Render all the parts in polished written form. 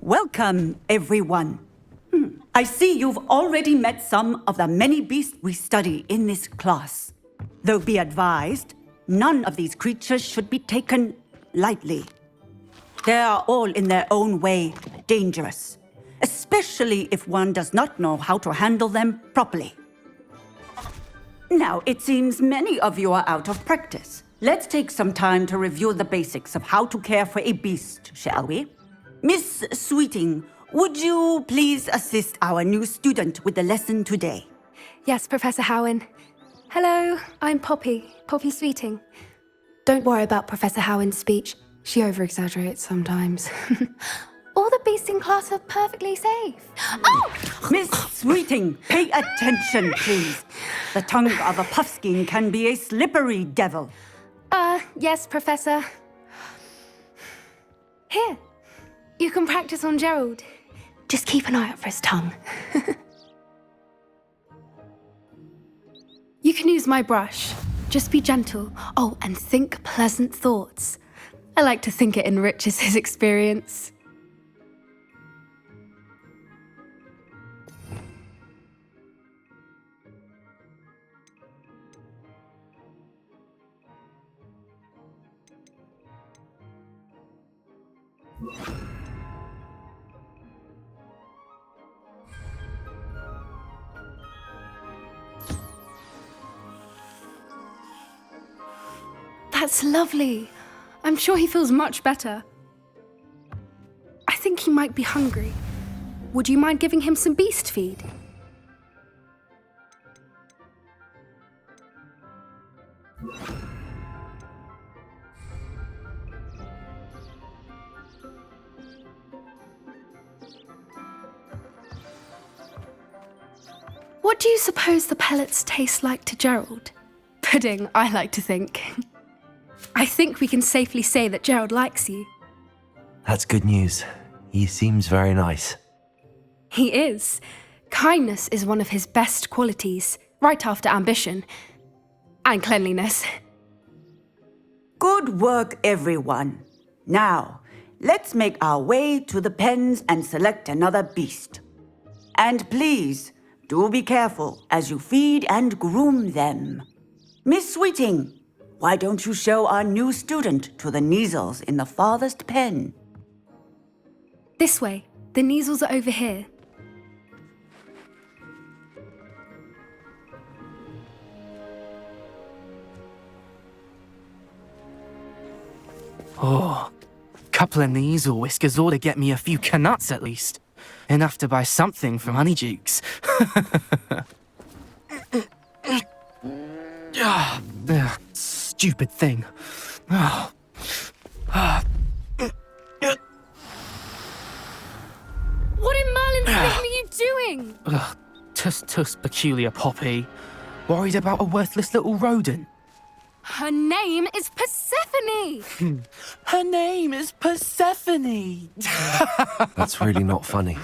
Welcome, everyone. I see you've already met some of the many beasts we study in this class. Though be advised, none of these creatures should be taken lightly. They are all in their own way dangerous, especially if one does not know how to handle them properly. Now, it seems many of you are out of practice. Let's take some time to review the basics of how to care for a beast, shall we? Miss Sweeting, would you please assist our new student with the lesson today? Yes, Professor Howen. Hello, I'm Poppy Sweeting. Don't worry about Professor Howen's speech. She over-exaggerates sometimes. All the beasts in class are perfectly safe. Oh! Miss Sweeting, pay attention, please. The tongue of a puffskein can be a slippery devil. Yes, Professor. Here, you can practice on Gerald. Just keep an eye out for his tongue. You can use my brush. Just be gentle. Oh, and think pleasant thoughts. I like to think it enriches his experience. That's lovely. I'm sure he feels much better. I think he might be hungry. Would you mind giving him some beast feed? What do you suppose the pellets taste like to Gerald? Pudding, I like to think. I think we can safely say that Gerald likes you. That's good news. He seems very nice. He is. Kindness is one of his best qualities, right after ambition. And cleanliness. Good work, everyone. Now, let's make our way to the pens and select another beast. And please, do be careful as you feed and groom them. Miss Sweeting, why don't you show our new student to the Neasels in the farthest pen? This way. The Neasels are over here. Oh, couple of Neasel whiskers ought to get me a few canuts at least. Enough to buy something from Honeydukes. Stupid thing. What in Merlin's name are you doing? Tuss, peculiar Poppy. Worried about a worthless little rodent. Her name is Persephone! Her name is Persephone! That's really not funny.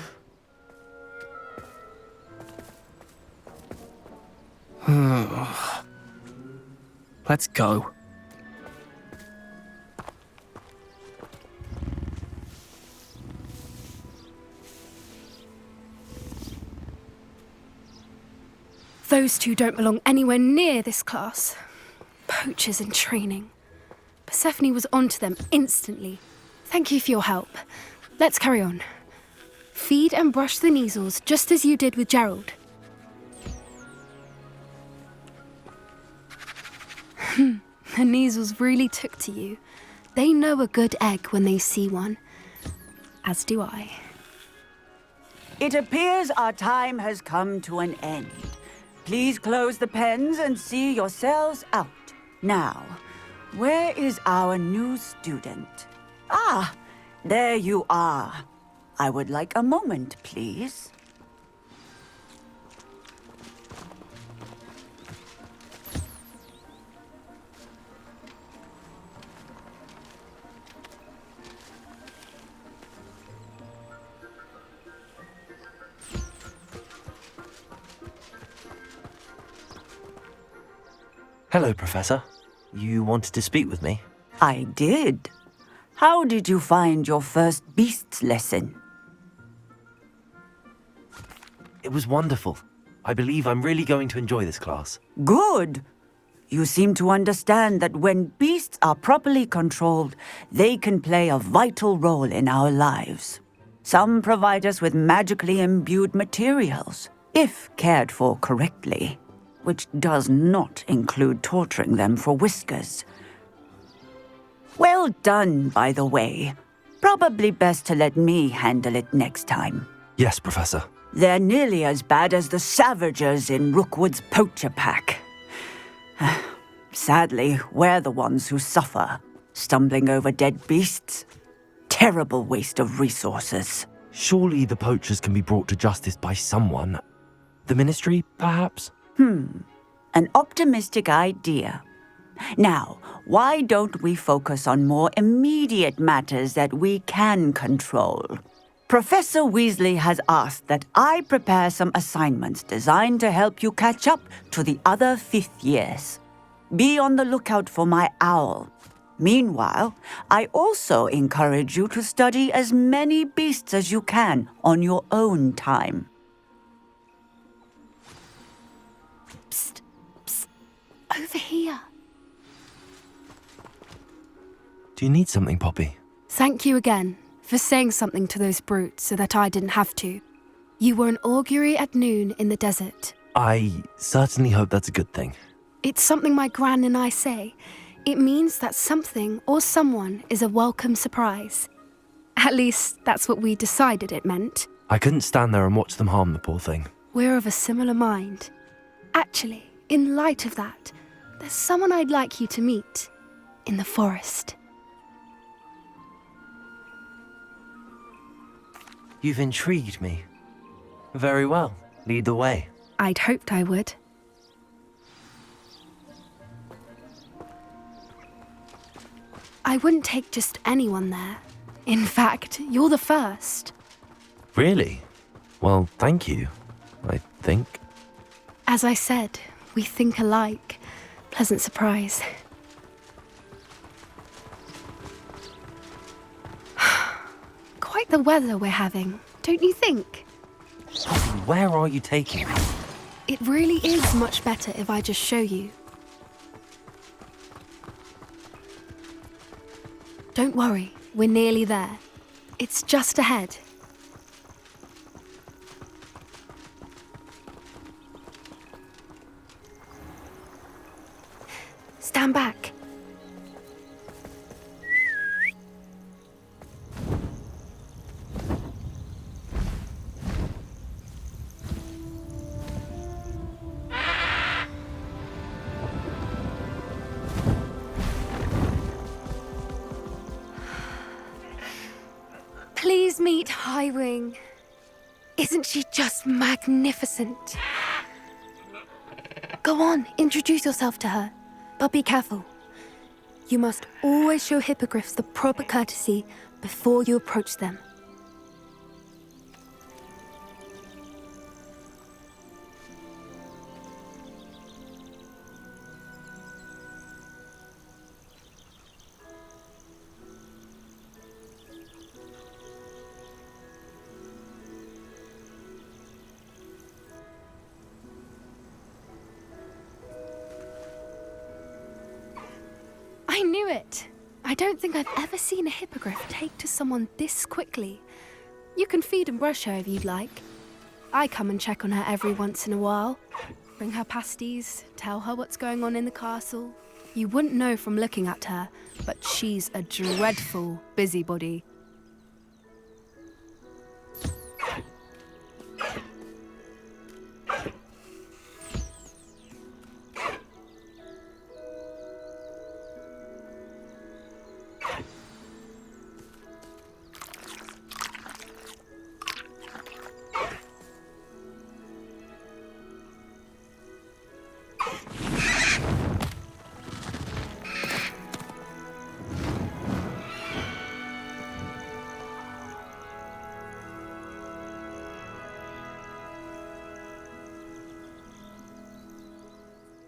Let's go. Those two don't belong anywhere near this class. Poachers in training. Persephone was onto them instantly. Thank you for your help. Let's carry on. Feed and brush the Neasels just as you did with Gerald. The Neasels really took to you. They know a good egg when they see one. As do I. It appears our time has come to an end. Please close the pens and see yourselves out. Now, where is our new student? Ah, there you are. I would like a moment, please. Hello, Professor. You wanted to speak with me? I did. How did you find your first beasts lesson? It was wonderful. I believe I'm really going to enjoy this class. Good. You seem to understand that when beasts are properly controlled, they can play a vital role in our lives. Some provide us with magically imbued materials, if cared for correctly, which does not include torturing them for whiskers. Well done, by the way. Probably best to let me handle it next time. Yes, Professor. They're nearly as bad as the Savagers in Rookwood's poacher pack. Sadly, we're the ones who suffer, stumbling over dead beasts. Terrible waste of resources. Surely the poachers can be brought to justice by someone. The Ministry, perhaps? An optimistic idea. Now, why don't we focus on more immediate matters that we can control? Professor Weasley has asked that I prepare some assignments designed to help you catch up to the other fifth years. Be on the lookout for my owl. Meanwhile, I also encourage you to study as many beasts as you can on your own time. Psst, psst. Over here. Do you need something, Poppy? Thank you again for saying something to those brutes so that I didn't have to. You were an augury at noon in the desert. I certainly hope that's a good thing. It's something my gran and I say. It means that something or someone is a welcome surprise. At least, that's what we decided it meant. I couldn't stand there and watch them harm the poor thing. We're of a similar mind. Actually, in light of that, there's someone I'd like you to meet in the forest. You've intrigued me. Very well. Lead the way. I'd hoped I would. I wouldn't take just anyone there. In fact, you're the first. Really? Well, thank you, I think. As I said, we think alike. Pleasant surprise. Quite the weather we're having, don't you think? Poppy, where are you taking me? It really is much better if I just show you. Don't worry, we're nearly there. It's just ahead. Stand back. Please meet Highwing. Isn't she just magnificent? Go on, introduce yourself to her. But be careful. You must always show hippogriffs the proper courtesy before you approach them. I knew it! I don't think I've ever seen a hippogriff take to someone this quickly. You can feed and brush her if you'd like. I come and check on her every once in a while. Bring her pasties, tell her what's going on in the castle. You wouldn't know from looking at her, but she's a dreadful busybody.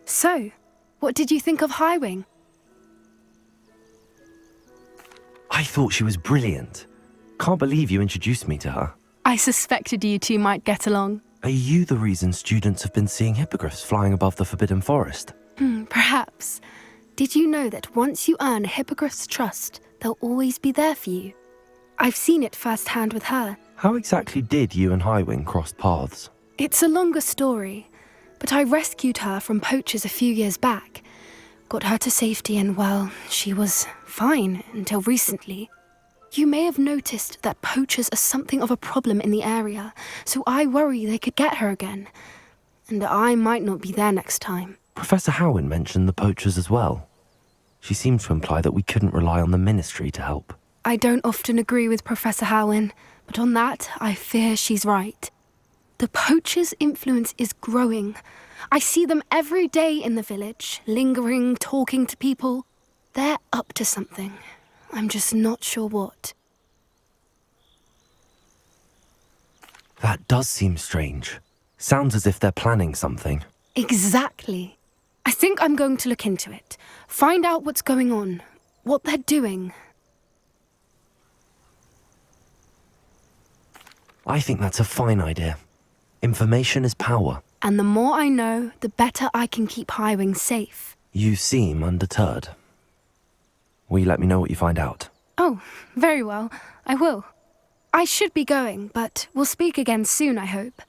So, what did you think of Highwing? I thought she was brilliant. Can't believe you introduced me to her. I suspected you two might get along. Are you the reason students have been seeing hippogriffs flying above the Forbidden Forest? Perhaps. Did you know that once you earn a hippogriff's trust, they'll always be there for you? I've seen it firsthand with her. How exactly did you and Highwing cross paths? It's a longer story, but I rescued her from poachers a few years back. Got her to safety and, well, she was fine until recently. You may have noticed that poachers are something of a problem in the area, so I worry they could get her again. And I might not be there next time. Professor Howin mentioned the poachers as well. She seemed to imply that we couldn't rely on the Ministry to help. I don't often agree with Professor Howin, but on that, I fear she's right. The poachers' influence is growing. I see them every day in the village, lingering, talking to people. They're up to something. I'm just not sure what. That does seem strange. Sounds as if they're planning something. Exactly. I think I'm going to look into it. Find out what's going on, what they're doing. I think that's a fine idea. Information is power. And the more I know, the better I can keep Highwing safe. You seem undeterred. Will you let me know what you find out? Oh, very well. I will. I should be going, but we'll speak again soon, I hope.